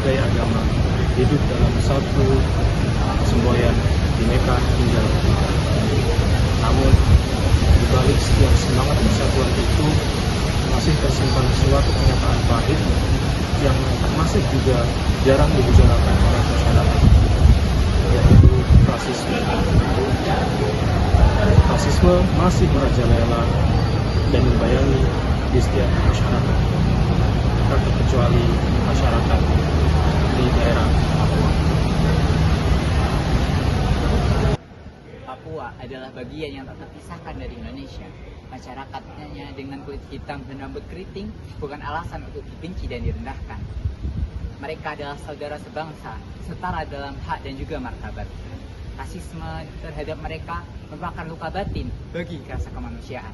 berbagai agama hidup dalam satu semboyan Bhinneka Tunggal Ika. Namun, di balik setiap semangat persatuan itu masih tersimpan suatu kenyataan pahit yang masih juga jarang dibicarakan oleh masyarakat, yaitu rasisme. Rasisme masih merajalela dan membayangi di setiap masyarakat, tak terkecuali masyarakat di daerah Papua. Papua adalah bagian yang tak terpisahkan dari Indonesia. Masyarakatnya dengan kulit hitam dan rambut keriting bukan alasan untuk dibenci dan direndahkan. Mereka adalah saudara sebangsa, setara dalam hak dan juga martabat. Rasisme terhadap mereka merupakan luka batin bagi rasa kemanusiaan.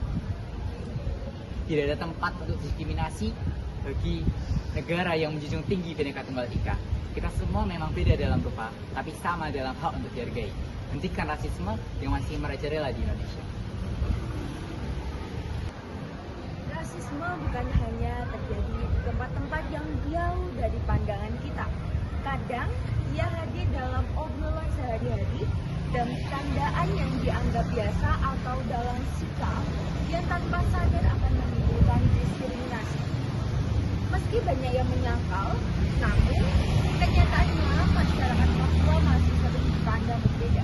Tidak ada tempat untuk diskriminasi bagi negara yang menjunjung tinggi Bhinneka Tunggal Ika. Kita semua memang beda dalam rupa, tapi sama dalam hak untuk dihargai. Hentikan rasisme yang masih merajalela di Indonesia. Rasisme bukan hanya terjadi di tempat-tempat yang jauh dari pandangan kita. Kadang ia hadir dalam obrolan sehari-hari dan tandaan yang dianggap biasa atau dalam sikap yang tanpa sadar akan menimbulkan diskriminasi. Meski banyak yang menyangkal, namun kenyataannya masyarakat Papua masih sering dipandang berbeda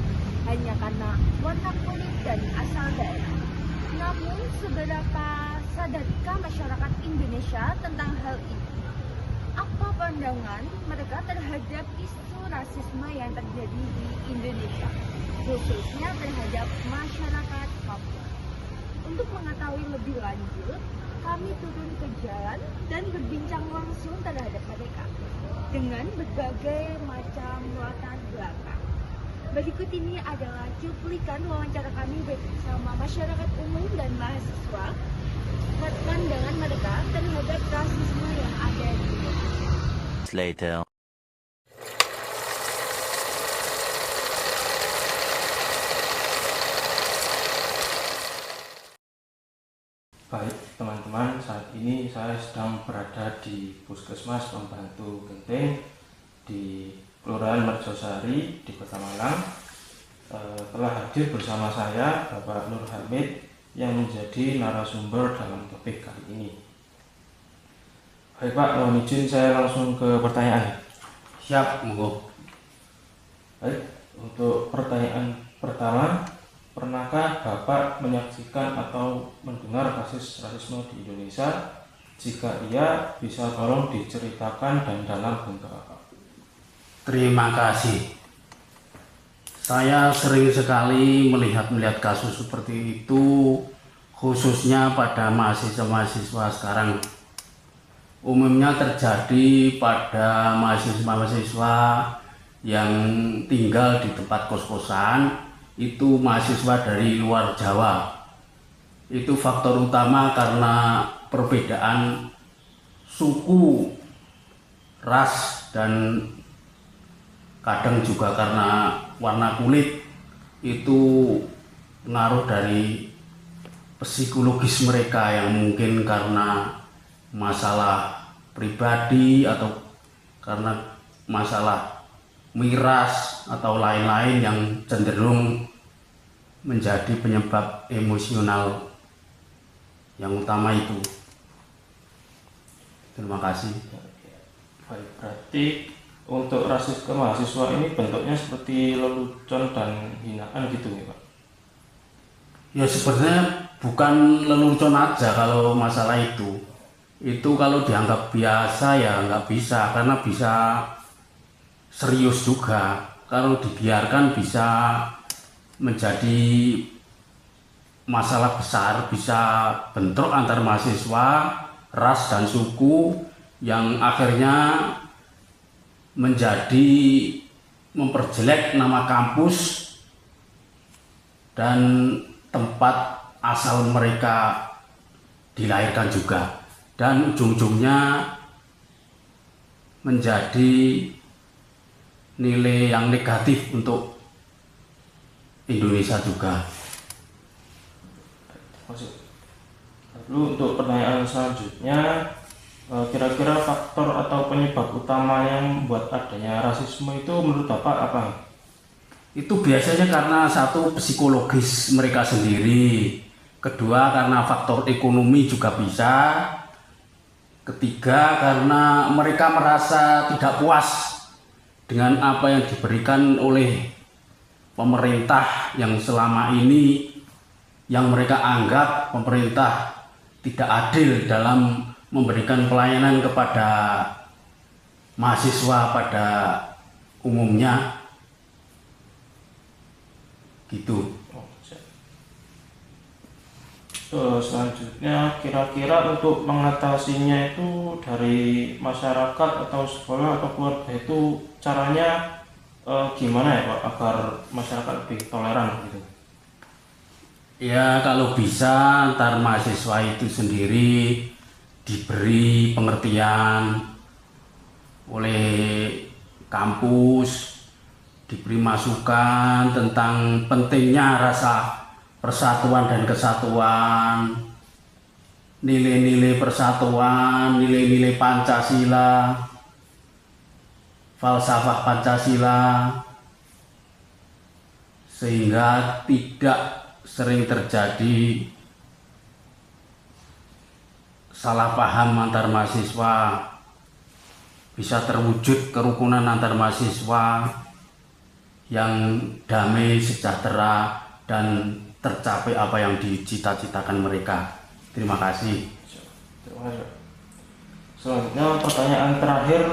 hanya karena warna kulit dan asal daerah. Namun, seberapa sadarkah masyarakat Indonesia tentang hal ini? Apa pandangan mereka terhadap isu rasisme yang terjadi di Indonesia, khususnya terhadap masyarakat Papua? Untuk mengetahui lebih lanjut, kami turun ke jalan dan berbincang langsung terhadap mereka dengan berbagai macam latar belakang. Berikut ini adalah cuplikan wawancara kami bersama masyarakat umum dan mahasiswa, pandangan mereka terhadap rasisme yang ada di Indonesia. Later. Baik teman-teman, saat ini saya sedang berada di Puskesmas Pembantu Genting di Kelurahan Merjosari di Kota Malang. Telah hadir bersama saya Bapak Nur Hamid yang menjadi narasumber dalam topik kali ini. Baik Pak, mohon izin saya langsung ke pertanyaan. Siap, monggo. Baik, untuk pertanyaan pertama, pernahkah Bapak menyaksikan atau mendengar kasus rasisme di Indonesia? Jika iya, bisa tolong diceritakan dan dalam bentuk apa? Terima kasih. Saya sering sekali melihat kasus seperti itu, khususnya pada mahasiswa-mahasiswa sekarang. Umumnya terjadi pada mahasiswa-mahasiswa yang tinggal di tempat kos-kosan, itu mahasiswa dari luar Jawa. Itu faktor utama karena perbedaan suku, ras, dan kadang juga karena warna kulit. Itu pengaruh dari psikologis mereka yang mungkin karena masalah pribadi atau karena masalah miras atau lain-lain yang cenderung menjadi penyebab emosional yang utama itu. Terima kasih. Baik, berarti untuk rasisme mahasiswa ini bentuknya seperti lelucon dan hinaan gitu ya Pak? Ya sebenarnya bukan lelucon aja kalau masalah itu. Itu kalau dianggap biasa ya nggak bisa, karena bisa serius juga. Kalau dibiarkan bisa menjadi masalah besar, bisa bentrok antar mahasiswa, ras dan suku yang akhirnya menjadi memperjelek nama kampus dan tempat asal mereka dilahirkan juga, dan ujung-ujungnya menjadi nilai yang negatif untuk Indonesia juga. Lalu untuk pertanyaan selanjutnya, Kira-kira faktor atau penyebab utama yang membuat adanya rasisme itu menurut Bapak apa? Itu biasanya karena satu psikologis mereka sendiri, kedua karena faktor ekonomi juga bisa, ketiga karena mereka merasa tidak puas dengan apa yang diberikan oleh pemerintah yang selama ini, yang mereka anggap pemerintah tidak adil dalam memberikan pelayanan kepada mahasiswa pada umumnya gitu. Selanjutnya, kira-kira untuk mengatasinya itu dari masyarakat atau sekolah atau keluarga itu caranya gimana ya Pak agar masyarakat lebih toleran gitu? Ya kalau bisa antar mahasiswa itu sendiri diberi pengertian oleh kampus, diberi masukan tentang pentingnya rasa persatuan dan kesatuan, nilai-nilai persatuan, nilai-nilai Pancasila, falsafah Pancasila, sehingga tidak sering terjadi salah paham antar mahasiswa, bisa terwujud kerukunan antar mahasiswa yang damai, sejahtera, dan tercapai apa yang dicita-citakan mereka. Terima kasih. Terima kasih. Selanjutnya pertanyaan terakhir,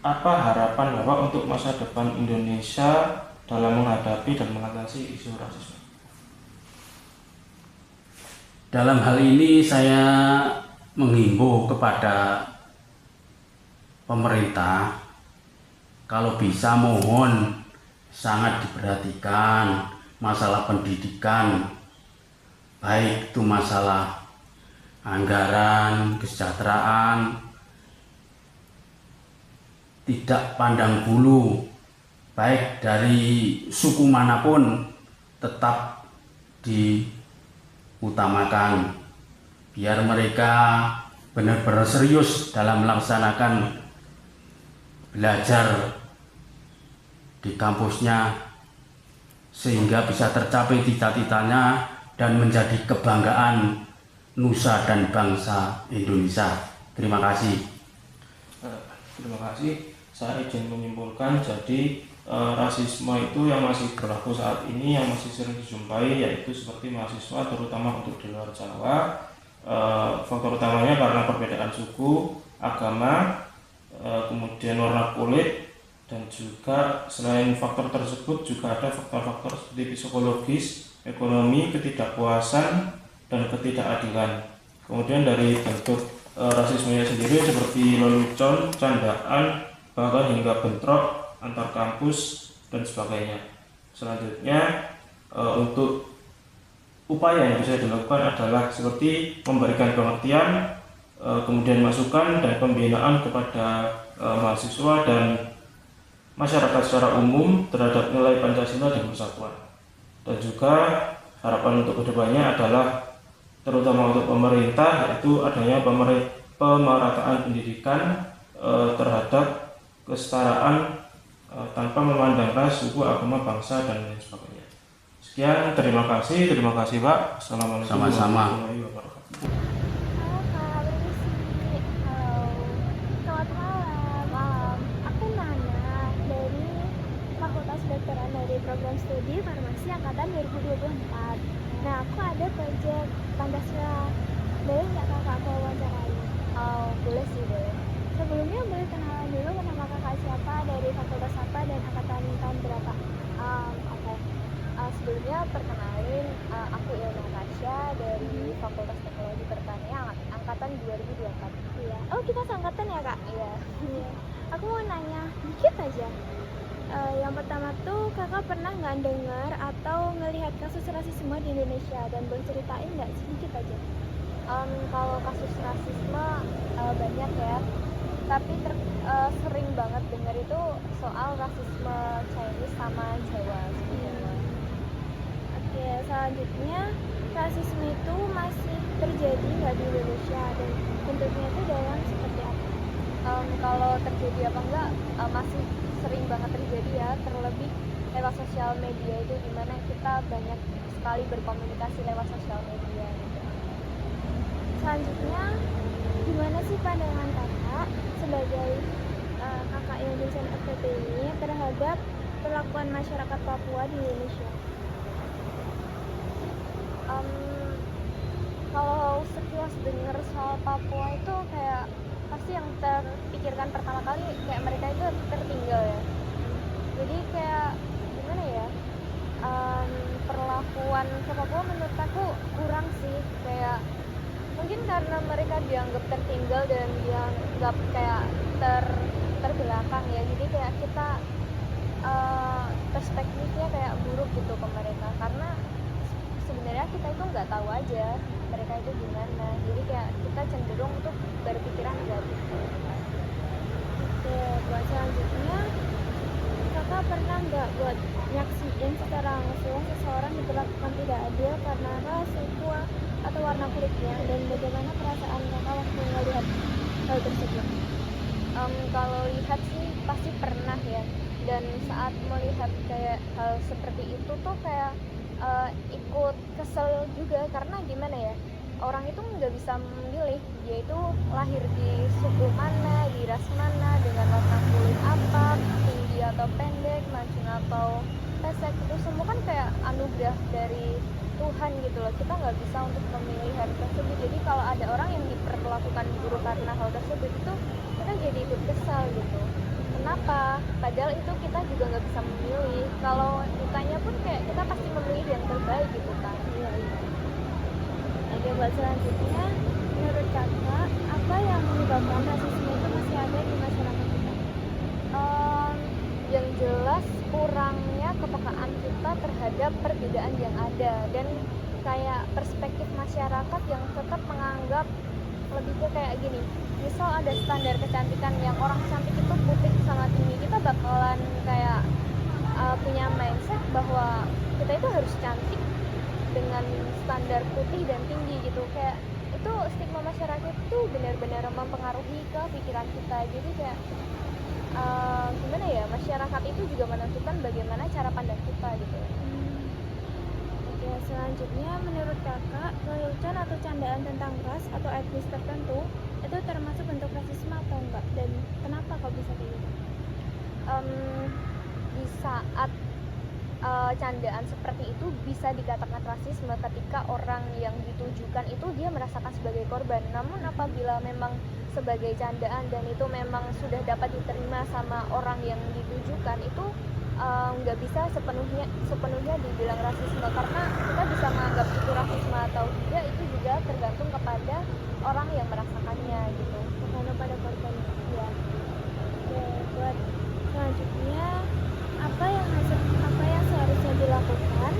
apa harapan Bapak untuk masa depan Indonesia dalam menghadapi dan mengatasi isu rasisme? Dalam hal ini saya menghimbau kepada pemerintah, kalau bisa mohon sangat diperhatikan masalah pendidikan, baik itu masalah anggaran, kesejahteraan, tidak pandang bulu, baik dari suku manapun tetap diutamakan, biar mereka benar-benar serius dalam melaksanakan belajar di kampusnya, sehingga bisa tercapai cita-citanya dan menjadi kebanggaan nusa dan bangsa Indonesia. Terima kasih. Terima kasih. Saya izin menyimpulkan, jadi rasisme itu yang masih berlaku saat ini, yang masih sering dijumpai, yaitu seperti mahasiswa, terutama untuk di luar Jawa. Faktor utamanya karena perbedaan suku, agama, kemudian warna kulit, dan juga selain faktor tersebut juga ada faktor-faktor seperti psikologis, ekonomi, ketidakpuasan, dan ketidakadilan. Kemudian dari bentuk rasismenya sendiri seperti lelucon, candaan, bahkan hingga bentrok antar kampus dan sebagainya. Selanjutnya untuk upaya yang bisa dilakukan adalah seperti memberikan pengertian, kemudian masukan dan pembinaan kepada mahasiswa dan masyarakat secara umum terhadap nilai Pancasila dan persatuan. Dan juga harapan untuk kedepannya adalah terutama untuk pemerintah, yaitu adanya pemerataan pendidikan terhadap kesetaraan tanpa memandang ras, suku, agama, bangsa, dan lain sebagainya. Sekian, terima kasih Pak. Assalamualaikum warahmatullahi wabarakatuh. Halo Kak, permisi. Halo, selamat malam. Aku Nana dari Fakultas Kedokteran dari Program Studi Farmasi Angkatan 2024. Nah, aku ada proyek Pancasila. Boleh nggak kakak aku wawancarai? Oh, boleh sih, boleh. Sebelumnya boleh kenalan dulu nama kakak siapa, dari fakultas apa, dan angkatan tahun berapa? Oke. Sebelumnya perkenalin, aku Ilma Tasya dari Fakultas Teknologi Pertanian angkatan 2024. Iya. Oh, kita seangkatan ya kak? Iya. Aku mau nanya dikit aja. Yang pertama tuh, kakak pernah nggak dengar atau ngelihat kasus rasisme di Indonesia, dan boleh ceritain nggak sedikit aja? Kalau kasus rasisme banyak ya, tapi sering banget dengar itu soal rasisme Chinese sama Jawa sebenarnya. Oke, selanjutnya rasisme itu masih terjadi nggak di Indonesia dan bentuknya itu dalam seperti apa? Kalau terjadi apa enggak, masih sering banget terjadi ya, terlebih lewat sosial media itu dimana kita banyak sekali berkomunikasi lewat sosial media gitu. Selanjutnya, gimana sih pandangan kakak sebagai kakak yang dosen FTP ini terhadap perlakuan masyarakat Papua di Indonesia? Kalau sekilas dengar soal Papua itu kayak pasti yang terpikirkan pertama kali kayak mereka itu tertinggal ya. Jadi kayak gimana ya, perlakuan ke Papua menurut aku kurang sih, kayak mungkin karena mereka dianggap tertinggal dan dianggap kayak terbelakang ya, jadi kayak kita perspektifnya kayak buruk gitu ke mereka, karena sebenarnya kita itu nggak tahu aja mereka itu gimana, jadi kayak kita cenderung untuk berpikiran negatif. Oke, buat selanjutnya, kakak pernah nggak buat nyaksiin secara langsung seseorang diperlakukan tidak adil karena ras, suku, atau warna kulitnya, dan bagaimana perasaan kakak waktu melihat hal tersebut? Kalau lihat sih pasti pernah ya, dan saat melihat kayak hal seperti itu tuh kayak ikut kesel juga, karena gimana ya, orang itu nggak bisa memilih dia itu lahir di suku mana, di ras mana, dengan warna kulit apa, tinggi atau pendek, mancung atau pesek, itu semua kan kayak anugerah dari Tuhan gitu loh, kita nggak bisa untuk memilih hal tersebut. Jadi kalau ada orang yang diperlakukan buruk karena hal tersebut, itu kita jadi ikut kesal gitu. Kenapa? Padahal itu kita juga nggak bisa memilih. Kalau ditanya pun kayak kita pasti memilih yang terbaik gitu kan. Iya. Oke, buat selanjutnya, menurut kakak apa yang menyebabkan rasisme itu masih ada di masyarakat kita? Yang jelas kurangnya kepekaan kita terhadap perbedaan yang ada, dan kayak perspektif masyarakat yang tetap menganggap lebih ke kayak gini, misal ada standar kecantikan yang orang cantik itu putih sama tinggi, kita bakalan kayak punya mindset bahwa kita itu harus cantik dengan standar putih dan tinggi gitu. Kayak itu stigma masyarakat itu benar-benar mempengaruhi ke pikiran kita. Jadi kayak gimana ya, masyarakat itu juga menentukan bagaimana cara pandang kita gitu. Oke, selanjutnya, menurut kakak, lelucon atau candaan tentang ras atau etnis tertentu itu termasuk bentuk rasisme atau enggak, dan kenapa kok bisa kayak gitu? Di saat candaan seperti itu bisa dikatakan rasisme ketika orang yang ditujukan itu dia merasakan sebagai korban. Namun apabila memang sebagai candaan dan itu memang sudah dapat diterima sama orang yang ditujukan, itu nggak bisa sepenuhnya dibilang rasisme, karena kita bisa menganggap itu rasisme atau tidak itu juga tergantung kepada orang yang merasakannya gitu, bukan pada korbannya. Ya. Oke, buat selanjutnya, apa yang seharusnya dilakukan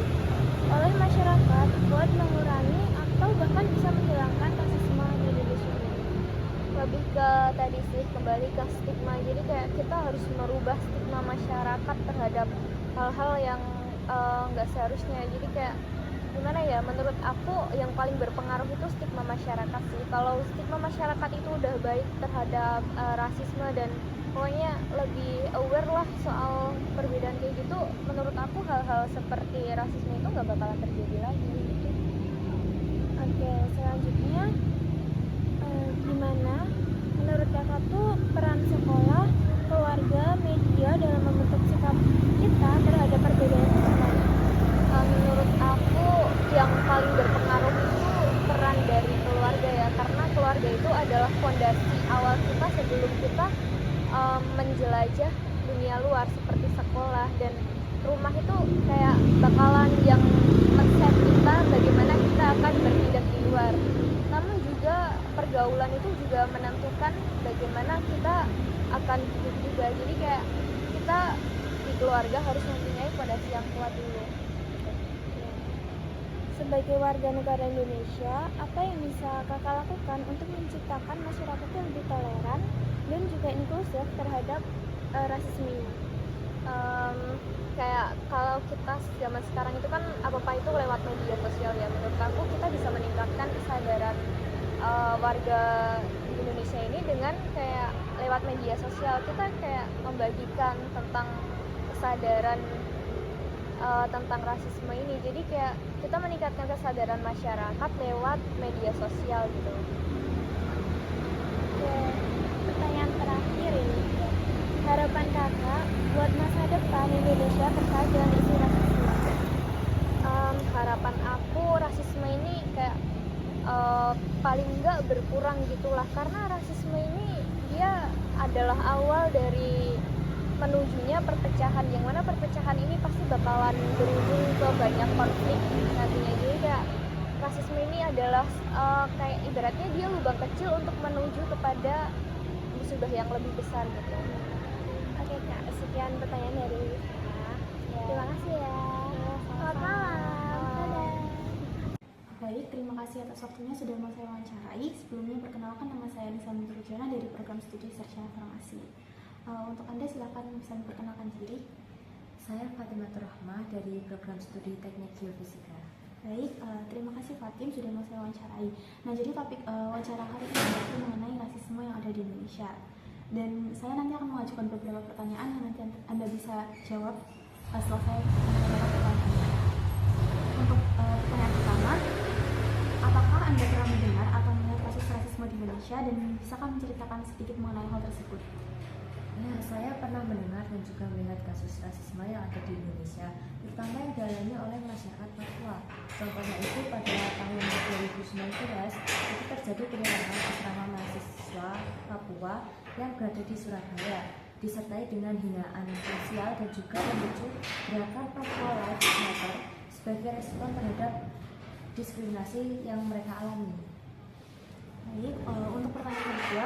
oleh masyarakat buat mengurangi atau bahkan bisa menghilangkan rasisme di Indonesia? Lebih ke tadi sih, kembali ke stigma. Jadi kayak kita harus merubah stigma masyarakat terhadap hal-hal yang nggak seharusnya. Jadi kayak gimana ya, menurut aku yang paling berpengaruh itu stigma masyarakat sih. Kalau stigma masyarakat itu udah baik terhadap rasisme dan pokoknya lebih aware lah soal perbedaan kayak gitu, menurut aku hal-hal seperti rasisme itu nggak bakalan terjadi lagi gitu. Oke, selanjutnya, gimana menurut kakak tuh peran sekolah, keluarga, media dalam membentuk sikap kita terhadap perbedaan sosial? Menurut aku yang paling berpengaruh itu peran dari keluarga ya, karena keluarga itu adalah fondasi awal kita sebelum kita menjelajah dunia luar seperti sekolah, dan rumah itu kayak bakalan yang men-set kita bagaimana kita akan bertindak di luar. Namun juga pergaulan itu juga menentukan bagaimana kita akan hidup juga. Jadi kayak kita di keluarga harus mempunyai fondasi yang kuat dulu. Sebagai warga negara Indonesia, apa yang bisa kakak lakukan untuk menciptakan masyarakat yang lebih toleran dan juga inklusif terhadap rasisme ini? Kayak kalau kita zaman sekarang itu kan apa-apa itu lewat media sosial ya. Menurut aku kita bisa meningkatkan kesadaran warga di Indonesia ini dengan kayak lewat media sosial. Kita kayak membagikan tentang kesadaran tentang rasisme ini. Jadi kayak kita meningkatkan kesadaran masyarakat lewat media sosial gitu. Oke, pertanyaan terakhir ini. Harapan kakak buat masa depan Indonesia terkait dengan isu rasisme. Harapan aku rasisme ini kayak paling enggak berkurang gitulah, karena rasisme ini dia adalah awal dari menujunya perpecahan, yang mana perpecahan ini pasti bakalan berujung ke banyak konflik nantinya. Jadi kayak rasisme ini adalah kayak ibaratnya dia lubang kecil untuk menuju kepada musibah yang lebih besar gitu. Oke kak, sekian pertanyaan dari Rizka. Terima kasih ya. Selamat malam. Dadah. Baik, terima kasih atas waktunya sudah mau saya wawancarai. Sebelumnya perkenalkan, nama saya Nisa Minturjana dari program studi Sarjana Farmasi. Untuk Anda silakan bisa memperkenalkan diri. Saya Fatimatur Rahmah dari program studi Teknik Geofisika. Baik, terima kasih Fatim sudah mau saya wawancarai. Nah, jadi topik wawancara hari ini yaitu mengenai rasisme yang ada di Indonesia. Dan saya nanti akan mengajukan beberapa pertanyaan yang nanti Anda bisa jawab setelah saya menjawab pertanyaannya. Untuk pertanyaan pertama, apakah Anda pernah mendengar atau melihat kasus rasisme di Indonesia dan bisakah menceritakan sedikit mengenai hal tersebut? Ya, saya pernah mendengar dan juga melihat kasus rasisme yang ada di Indonesia, terutama yang dialami oleh masyarakat Papua. Contohnya itu pada tahun 2019 itu terjadi penyerangan asrama mahasiswa Papua yang berada di Surabaya, disertai dengan hinaan sosial dan juga memicu gerakan Papua Lives Matter sebagai respon terhadap diskriminasi yang mereka alami. Baik, untuk pertanyaan kedua,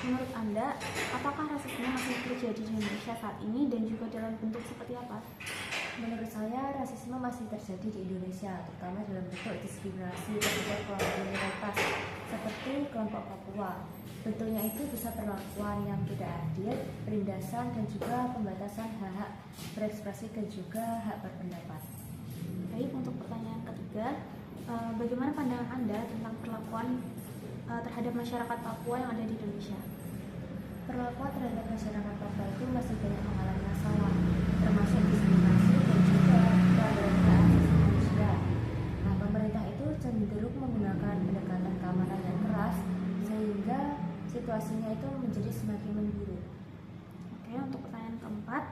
menurut Anda, apakah rasisme masih terjadi di Indonesia saat ini dan juga dalam bentuk seperti apa? Menurut saya, rasisme masih terjadi di Indonesia, terutama dalam bentuk diskriminasi terhadap kelompok minoritas seperti kelompok Papua. Bentuknya itu bisa perlakuan yang tidak adil, penindasan, dan juga pembatasan hak-hak berekspresi dan juga hak berpendapat. Baik, untuk pertanyaan ketiga, bagaimana pandangan Anda tentang perlakuan terhadap masyarakat Papua yang ada di Indonesia? Perlakuan terhadap masyarakat Papua itu masih banyak mengalami masalah, termasuk diskriminasi dan juga pelanggaran hak asasi manusia. Nah, pemerintah itu cenderung menggunakan pendekatan keamanan yang keras, sehingga situasinya itu menjadi semakin memburuk. Oke, untuk pertanyaan keempat,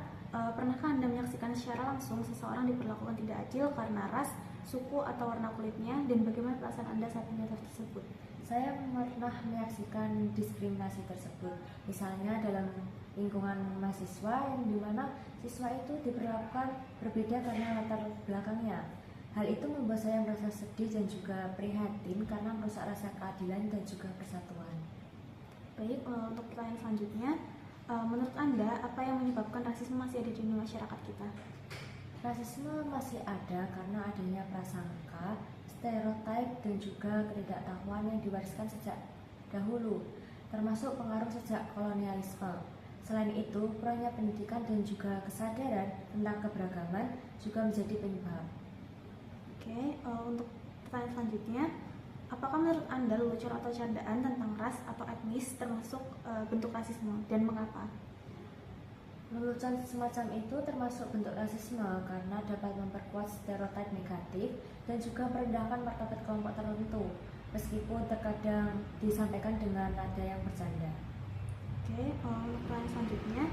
pernahkah Anda menyaksikan secara langsung seseorang diperlakukan tidak adil karena ras, suku, atau warna kulitnya, dan bagaimana perasaan Anda saat melihat hal tersebut? Saya pernah menyaksikan diskriminasi tersebut, misalnya dalam lingkungan mahasiswa yang dimana siswa itu diperlakukan berbeda karena latar belakangnya. Hal itu membuat saya merasa sedih dan juga prihatin karena merusak rasa keadilan dan juga persatuan. Baik, untuk pertanyaan selanjutnya, menurut Anda, apa yang menyebabkan rasisme masih ada di masyarakat kita? Rasisme masih ada karena adanya prasangka, stereotip, dan juga ketidaktahuan yang diwariskan sejak dahulu, termasuk pengaruh sejak kolonialisme. Selain itu, kurangnya pendidikan dan juga kesadaran tentang keberagaman juga menjadi penyebab. Oke, untuk pertanyaan selanjutnya, apakah menurut Anda lelucon atau candaan tentang ras atau etnis termasuk bentuk rasisme, dan mengapa? Lelucon semacam itu termasuk bentuk rasisme karena dapat memperkuat stereotip negatif dan juga merendahkan martabat kelompok tertentu, meskipun terkadang disampaikan dengan nada yang bercanda. Oke, untuk pertanyaan selanjutnya,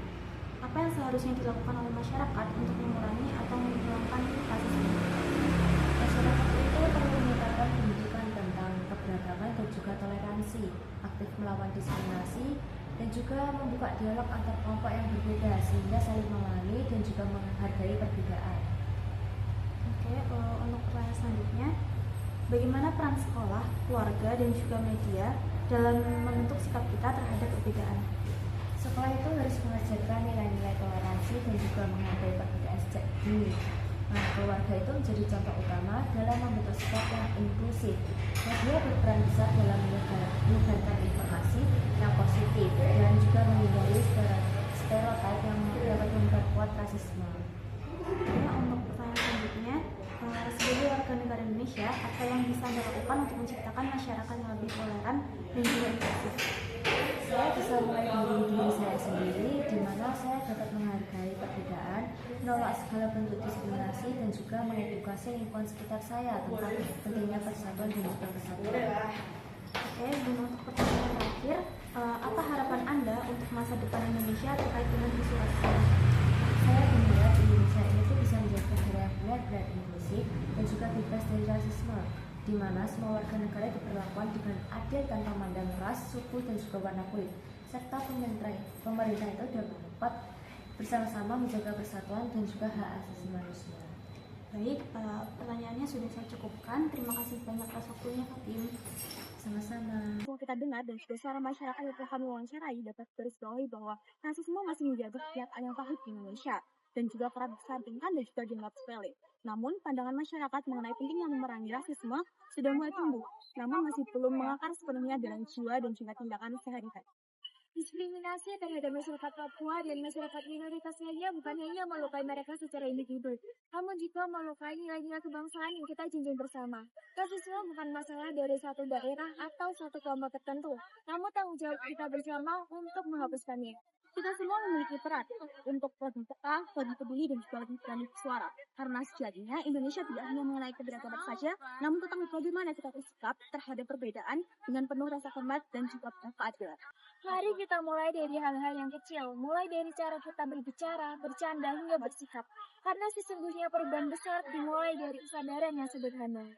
apa yang seharusnya dilakukan oleh masyarakat untuk mengurangi atau menghilangkan rasisme? Masyarakat itu perlu meningkatkan pendidikan tentang keberagaman dan juga toleransi, aktif melawan diskriminasi, dan juga membuka dialog antar kelompok yang berbeda sehingga saling memahami dan juga menghargai perbedaan. Oke, untuk pertanyaan selanjutnya, bagaimana peran sekolah, keluarga, dan juga media dalam membentuk sikap kita terhadap perbedaan? Sekolah itu harus mengajarkan nilai-nilai toleransi dan juga menghargai perbedaan sejak dini. Nah, keluarga itu menjadi contoh utama dalam membentuk sikap yang inklusif. Media berperan besar dalam menyebarkan informasi yang positif dan juga menghindari stereotip yang dapat memperkuat rasisme. yang bisa Anda lakukan untuk menciptakan masyarakat yang lebih toleran dan juga inklusif? Saya bisa mulai dari diri saya sendiri, di mana saya dapat menghargai perbedaan, menolak segala bentuk diskriminasi, dan juga mengedukasi lingkungan sekitar saya tentang pentingnya persatuan dan juga kesatuan. Oke, dan untuk pertanyaan terakhir, apa harapan Anda untuk masa depan Indonesia terkait dengan isu rasisme? Saya berharap Indonesia ini tuh bisa menjadi negara yang benar-benar inklusif dan juga bebas dari rasisme, di mana semua warga negara diperlakukan dengan adil tanpa memandang ras, suku, dan juga warna kulit, serta pemerintah itu dapat bersama-sama menjaga persatuan dan juga hak asasi manusia. Baik, pertanyaannya sudah saya cukupkan. Terima kasih banyak atas waktunya, Fatim. Sama-sama. Semua kita dengar dan juga suara masyarakat yang telah kami wawancarai dapat garisbawahi bahwa rasisme masih menjadi kenyataan yang pahit di Indonesia dan juga kerap disampingkan dan juga dianggap sepele. Namun, pandangan masyarakat mengenai pentingnya memerangi rasisme sudah mulai tumbuh, namun masih belum mengakar sepenuhnya dalam jiwa dan juga tindakan sehari-hari. Diskriminasi terhadap masyarakat Papua dan masyarakat minoritas lainnya bukan hanya melukai mereka secara individu, namun juga melukai nilai-nilai kebangsaan yang kita junjung bersama. Rasisme bukan masalah dari satu daerah atau satu kelompok tertentu, namun tanggung jawab kita bersama untuk menghapuskannya. Kita semua memiliki peran untuk lebih peka, lebih peduli, dan juga lebih berani bersuara. Karena sejatinya Indonesia tidak hanya mengenai keberagaman saja, namun tentang bagaimana kita bersikap terhadap perbedaan dengan penuh rasa hormat dan juga keadilan. Mari kita mulai dari hal-hal yang kecil, mulai dari cara kita berbicara, bercanda, hingga bersikap. Karena sesungguhnya perubahan besar dimulai dari kesadaran yang sederhana.